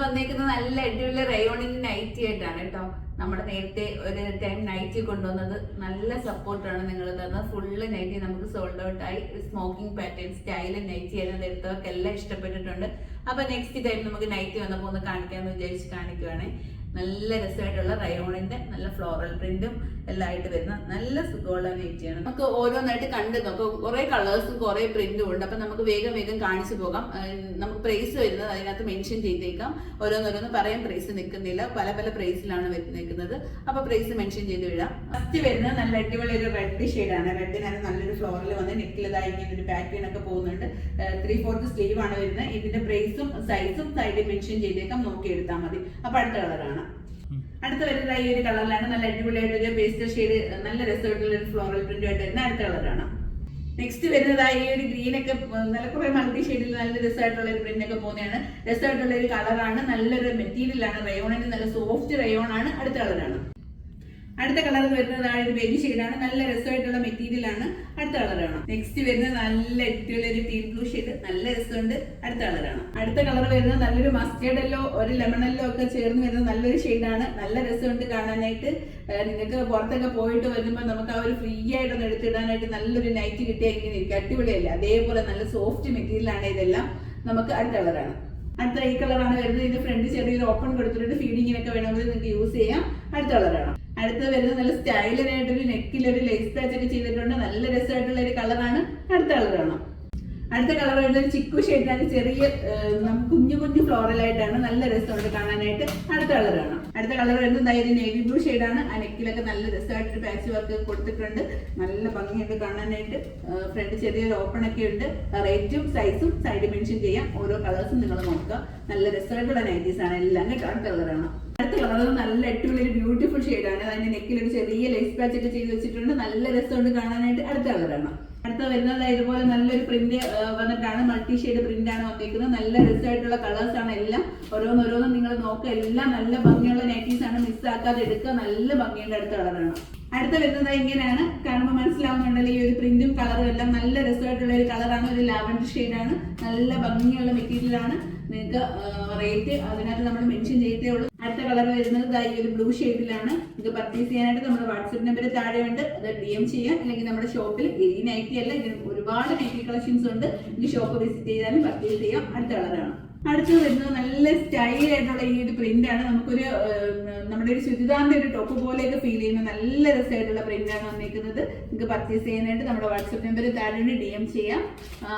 വന്നേക്കുന്നത് നല്ല അടിപൊളി റയോണിന്റെ നൈറ്റി ആയിട്ടാണ് കേട്ടോ. നമ്മുടെ നേരത്തെ ഒരു ടൈം നൈറ്റി കൊണ്ടുവന്നത് നല്ല സപ്പോർട്ടാണ് നിങ്ങൾ തന്നത്. ഫുള്ള് നൈറ്റി നമുക്ക് സോൾഡ് ഔട്ട് ആയി. സ്മോക്കിംഗ് പാറ്റേൺ സ്റ്റൈൽ നൈറ്റി ആയിരുന്നു എടുത്തവർക്ക് എല്ലാം ഇഷ്ടപ്പെട്ടിട്ടുണ്ട്. അപ്പൊ നെക്സ്റ്റ് ടൈം നമുക്ക് നൈറ്റി വന്നപ്പോൾ ഒന്ന് കാണിക്കാമെന്ന് വിചാരിച്ച് കാണിക്കുവാണ്. നല്ല രസമായിട്ടുള്ള റയോണിന്റെ നല്ല ഫ്ലോറൽ പ്രിന്റും എല്ലാം ആയിട്ട് വരുന്ന നല്ല സുഖമുള്ള നൈറ്റിയാണ്. നമുക്ക് ഓരോന്നായിട്ട് കണ്ടു നോക്കാം. കുറെ കളേഴ്സും കുറെ പ്രിന്റും ഉണ്ട്. അപ്പൊ നമുക്ക് വേഗം വേഗം കാണിച്ചു പോകാം. നമുക്ക് പ്രൈസ് വരുന്നത് അതിനകത്ത് മെൻഷൻ ചെയ്തേക്കാം. ഓരോന്നോരോന്ന് പറയാൻ പ്രൈസ് നിൽക്കുന്നില്ല. പല പല പ്രൈസിലാണ് നിൽക്കുന്നത്. അപ്പൊ പ്രൈസ് മെൻഷൻ ചെയ്ത് വിടാം. ഫസ്റ്റ് വരുന്നത് നല്ല അടിപൊളി ഒരു റെഡ് ഷെയ്ഡാണ്. റെഡിനാണ് നല്ലൊരു ഫ്ലോറിൽ വന്ന് നെക്കിലതായി ഇങ്ങനെ ഒരു പാറ്റേൺ ഒക്കെ പോകുന്നുണ്ട്. 3/4 സ്ലീവ് ആണ് വരുന്നത്. ഇതിന്റെ പ്രൈസും സൈസും സൈഡിൽ മെൻഷൻ ചെയ്തേക്കാം. നോക്കി എടുത്താൽ മതി. അപ്പൊ അടുത്ത കളറാണ്. അടുത്ത വരുന്നത് ഈ ഒരു കളറിലാണ്. നല്ല അടിപൊളിയായിട്ട് ഒരു പേസ്റ്റൽ ഷെയ്ഡ് നല്ല രസമായിട്ടുള്ള ഒരു ഫ്ലോറൽ പ്രിന്റ് ആയിട്ട് വരുന്ന അടുത്ത കളറാണ്. നെക്സ്റ്റ് വരുന്നതായി ഈ ഒരു ഗ്രീൻ ഒക്കെ നല്ല കുറെ മൾട്ടി ഷെയ്ഡിൽ നല്ല രസമായിട്ടുള്ള ഒരു പ്രിന്റ് ഒക്കെ പോകുന്നതാണ്. രസമായിട്ടുള്ള ഒരു കളറാണ്. നല്ലൊരു മെറ്റീരിയലാണ്. റയോണിന്റെ നല്ല സോഫ്റ്റ് റയോൺ ആണ്. അടുത്ത കളറാണ്. അടുത്ത കളർ വരുന്നത് ഒരു ബേബി ഷെയ്ഡാണ്. നല്ല രസമായിട്ടുള്ള മെറ്റീരിയൽ ആണ്. അടുത്ത കളറാണ്. നെക്സ്റ്റ് വരുന്നത് നല്ല അടിപൊളി ഒരു ടീൽ ബ്ലൂ ഷെയ്ഡ്. നല്ല രസമുണ്ട്. അടുത്ത കളറാണ്. അടുത്ത കളർ വരുന്നത് നല്ലൊരു മസ്റ്റേർഡ് യെല്ലോ ഒരു ലെമൺ യെല്ലോ ഒക്കെ ചേർന്ന് വരുന്ന നല്ലൊരു ഷെയ്ഡാണ്. നല്ല രസമുണ്ട് കാണാനായിട്ട്. നിങ്ങൾക്ക് പുറത്തൊക്കെ പോയിട്ട് വരുമ്പോൾ നമുക്ക് ആ ഒരു ഫ്രീ ആയിട്ടൊന്ന് എടുത്തിടാനായിട്ട് നല്ലൊരു നൈറ്റ് കിട്ടിയാൽ ഇങ്ങനെ ഇരിക്കും. അടിപൊളിയല്ല. അതേപോലെ നല്ല സോഫ്റ്റ് മെറ്റീരിയൽ ആണ് ഇതെല്ലാം. നമുക്ക് അടുത്ത കളറാണ്. അടുത്ത ഈ കളറാണ് വരുന്നത്. ഇതിന്റെ ഫ്രണ്ട് ചെറിയൊരു ഓപ്പൺ കൊടുത്തിട്ട് ഫീഡിങ്ങിനൊക്കെ വേണമെങ്കിൽ നിങ്ങൾക്ക് യൂസ് ചെയ്യാം. അടുത്ത കളറാണ്. അടുത്തത് വരുന്നത് നല്ല സ്റ്റൈലിനായിട്ടൊരു നെക്കിലൊരു ലേസ് പാച്ച് ഒക്കെ ചെയ്തിട്ടുണ്ട്. നല്ല രസമായിട്ടുള്ള ഒരു കളറാണ്. അടുത്ത കളറാണ്. അടുത്ത കളർ വരുന്നത് ചിക്കു ഷെയ്ഡാണ്. ചെറിയ കുഞ്ഞു കുഞ്ഞു ഫ്ലോറലായിട്ടാണ്. നല്ല രസമുണ്ട് കാണാനായിട്ട്. അടുത്ത കളറാണ്. അടുത്ത കളർ വരുന്നത് ഒരു നേവി ബ്ലൂ ഷെയ്ഡാണ്. ആ നെക്കിലൊക്കെ നല്ല രസമായിട്ടൊരു പാച്ച് വർക്ക് കൊടുത്തിട്ടുണ്ട്. നല്ല ഭംഗിയൊക്കെ കാണാനായിട്ട്. ഫ്രണ്ട് ചെറിയൊരു ഓപ്പൺ ഒക്കെ ഉണ്ട്. റേറ്റും സൈസും സൈഡ് മെൻഷൻ ചെയ്യാം. ഓരോ കളേഴ്സും നിങ്ങൾ നോക്കുക. നല്ല രസമായിട്ടുള്ള നൈറ്റീസ് ആണ് എല്ലാം കേട്ടോ. അടുത്ത കളറാണ്. അടുത്ത കളർ നല്ല അടിപൊളി ഒരു ബ്യൂട്ടിഫുൾ ഷെയ്ഡാണ്. അതിന്റെ നെക്കിൽ ഒരു ചെറിയ ലേസ് പാച്ച് ഒക്കെ ചെയ്ത് വെച്ചിട്ടുണ്ട്. നല്ല രസമുണ്ട് കാണാനായിട്ട്. അടുത്ത കളറാണ്. അടുത്ത വരുന്നത് ഇതുപോലെ നല്ലൊരു പ്രിന്റ് വന്നിട്ടാണ്. മൾട്ടി ഷെയ്ഡ് പ്രിന്റ് ആണ് വന്നിരിക്കുന്നത്. നല്ല രസമായിട്ടുള്ള കളേഴ്സ് ആണ് എല്ലാം. ഓരോന്നോരോന്നും നിങ്ങൾ നോക്കുക. എല്ലാം നല്ല ഭംഗിയുള്ള നൈറ്റീസ് ആണ്. മിസ്സാക്കാതെ എടുക്കുക. നല്ല ഭംഗിയുടെ അടുത്ത കളറാണ്. അടുത്ത വരുന്നത് ഇങ്ങനെയാണ്. കാണുമ്പോൾ മനസ്സിലാവുന്നുണ്ടല്ലോ ഈ ഒരു പ്രിന്റും കളറും എല്ലാം നല്ല രസമായിട്ടുള്ള ഒരു കളറാണ്. ഒരു ലാവൻഡർ ഷെയ്ഡാണ്. നല്ല ഭംഗിയുള്ള മെറ്റീരിയൽ ആണ്. നിങ്ങൾക്ക് റേറ്റ് അതിനകത്ത് നമ്മൾ മെൻഷൻ ചെയ്തേ ഉള്ളൂ. അടുത്ത കളർ വരുന്നത് ഈ ഒരു ബ്ലൂ ഷെയ്ഡിലാണ്. ഇത് പർച്ചേസ് ചെയ്യാനായിട്ട് നമ്മുടെ വാട്സ്ആപ്പ് നമ്പർ താഴെയുണ്ട്. അത് DM ചെയ്യാം. അല്ലെങ്കിൽ നമ്മുടെ ഷോപ്പിൽ ഈ നൈറ്റി അല്ല ഇതിന് ഒരുപാട് നൈറ്റി കളക്ഷൻസ് ഉണ്ട്. ഈ ഷോപ്പ് വിസിറ്റ് ചെയ്താലും പർച്ചേസ് ചെയ്യാം. അടുത്ത കളറാണ്. അടുത്തത് വരുന്നത് നല്ല സ്റ്റൈലായിട്ടുള്ള ഈ ഒരു പ്രിന്റ് ആണ്. നമുക്കൊരു നമ്മുടെ ഒരു ചുരിദാറിന്റെ ഒരു ടോപ്പ് പോലെയൊക്കെ ഫീൽ ചെയ്യുന്ന നല്ല രസമായിട്ടുള്ള പ്രിന്റ് ആണ് വന്നിരിക്കുന്നത്. നിങ്ങൾക്ക് പർച്ചേസ് ചെയ്യാനായിട്ട് നമ്മുടെ വാട്സ്ആപ്പ് നമ്പർ താഴെ DM ചെയ്യാം.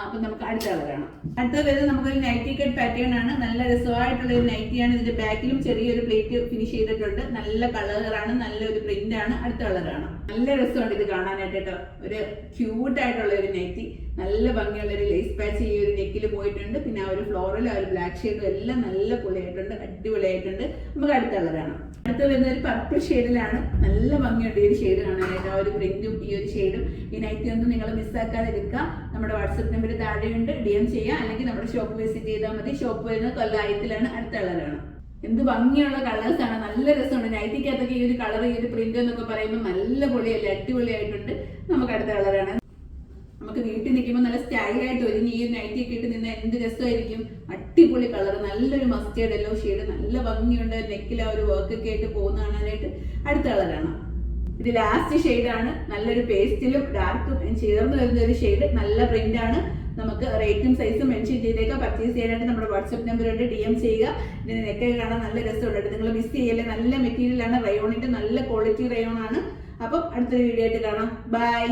അപ്പൊ നമുക്ക് അടുത്ത കളറാണ്. അടുത്തത് വരുന്നത് നമുക്കൊരു നൈറ്റി കട്ട് പാറ്റേൺ ആണ്. നല്ല രസമായിട്ടുള്ള ഒരു നൈറ്റിയാണ്. ഇതിന്റെ ബാക്കിലും ചെറിയൊരു പ്ലേറ്റ് ഫിനിഷ് ചെയ്തിട്ടുണ്ട്. നല്ല കളറാണ്. നല്ലൊരു പ്രിന്റ് ആണ്. അടുത്ത കളറാണ്. നല്ല രസമുണ്ട് ഇത് കാണാനായിട്ട് കേട്ടോ. ഒരു ക്യൂട്ട് ആയിട്ടുള്ള ഒരു നൈറ്റി. നല്ല ഭംഗിയുള്ള ഒരു ലേസ് പാച്ച് ഈ ഒരു നെക്കിൽ പോയിട്ടുണ്ട്. പിന്നെ ആ ഒരു ഫ്ലോറൽ ആ ഒരു ബ്ലാക്ക് ഷെയ്ഡും എല്ലാം നല്ല പൊളിയായിട്ടുണ്ട്. അടിപൊളിയായിട്ടുണ്ട്. നമുക്ക് അടുത്ത കളറാണ്. അടുത്ത വരുന്ന ഒരു പർപ്പിൾ ഷെയ്ഡിലാണ്. നല്ല ഭംഗിയുണ്ട് ഈ ഒരു ഷെയ്ഡ് കാണാനായിട്ട്. ആ ഒരു പ്രിന്റും ഈ ഒരു ഷെയ്ഡും ഈ നൈറ്റി ഒന്നും നിങ്ങൾ മിസ്സാക്കാതെ എടുക്കുക. നമ്മുടെ വാട്സ്ആപ്പ് നമ്പർ താഴെയുണ്ട്. DM ചെയ്യാം. അല്ലെങ്കിൽ നമ്മുടെ ഷോപ്പ് വിസിറ്റ് ചെയ്താൽ മതി. ഷോപ്പ് വരുന്നത് കൊല്ലായത്തിലാണ്. അടുത്ത കളറാണ്. എന്ത് ഭംഗിയുള്ള കളേഴ്സ് ആണ്. നല്ല രസമുണ്ട്. നൈറ്റിക്കകത്തൊക്കെ ഈ ഒരു കളർ ഈ ഒരു പ്രിന്റ് എന്നൊക്കെ പറയുമ്പോൾ നല്ല പൊളിയല്ലേ. അടിപൊളിയായിട്ടുണ്ട്. നമുക്ക് അടുത്ത കളറാണ്. നമുക്ക് വീട്ടിൽ നിൽക്കുമ്പോൾ നല്ല സ്റ്റൈലായിട്ട് ഒരുങ്ങി ഈ നൈറ്റി ഒക്കെ ഇട്ട് നിന്ന് എന്ത് രസമായിരിക്കും. അടിപൊളി കളർ. നല്ലൊരു മസ്റ്റേർഡ് യെല്ലോ ഷെയ്ഡ്. നല്ല ഭംഗിയുണ്ട്. നെക്കിൽ ആ ഒരു വർക്ക് ഒക്കെ ആയിട്ട് പോകുന്ന കാണാനായിട്ട്. അടുത്ത കളറാണ്. ഇത് ലാസ്റ്റ് ഷെയ്ഡാണ്. നല്ലൊരു പേസ്റ്റിലും ഡാർക്കും ചേർന്ന് വരുന്ന ഒരു ഷെയ്ഡ്. നല്ല പ്രിന്റ് ആണ്. നമുക്ക് റേറ്റും സൈസും മെൻഷൻ ചെയ്തേക്കാം. പർച്ചേസ് ചെയ്യാനായിട്ട് നമ്മുടെ വാട്സ്ആപ്പ് നമ്പറുണ്ട്. DM ചെയ്യുക. ഇതിന് നെക്കൊക്കെ കാണാൻ നല്ല രസമുണ്ട്. നിങ്ങൾ മിസ് ചെയ്യല്ലേ. നല്ല മെറ്റീരിയൽ ആണ്. റയോണിന്റെ നല്ല ക്വാളിറ്റി റയോൺ ആണ്. അപ്പം അടുത്തൊരു വീഡിയോ ആയിട്ട് കാണാം. ബൈ.